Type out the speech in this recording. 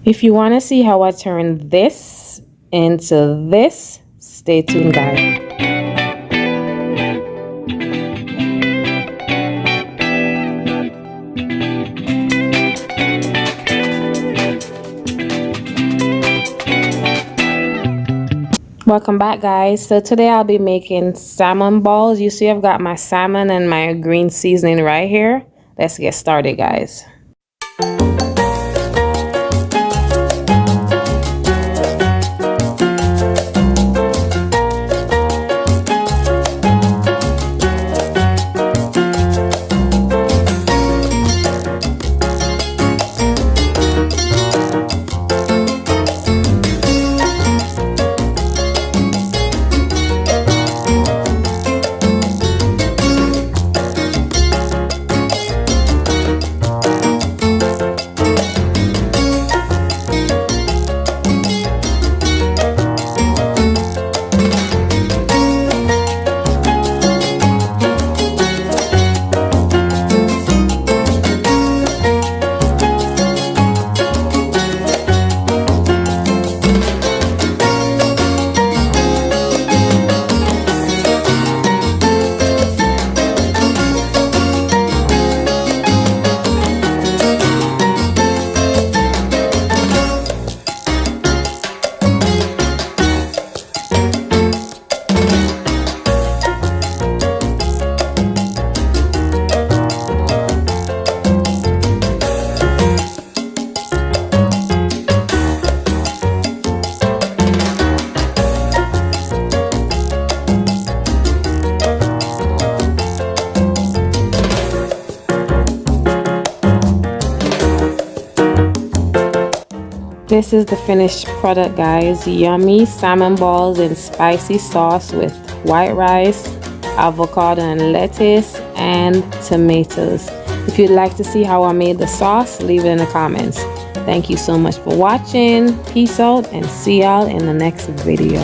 If you want to see how I turn this into this, stay tuned, guys. Welcome back, guys. So today I'll be making salmon balls. You see I've got my salmon and my green seasoning right here. Let's get started, guys. This is the finished product, guys. Yummy salmon balls in spicy sauce with white rice, avocado and lettuce, and tomatoes. If you'd like to see how I made the sauce, leave it in the comments. Thank you so much for watching. Peace out and see y'all in the next video.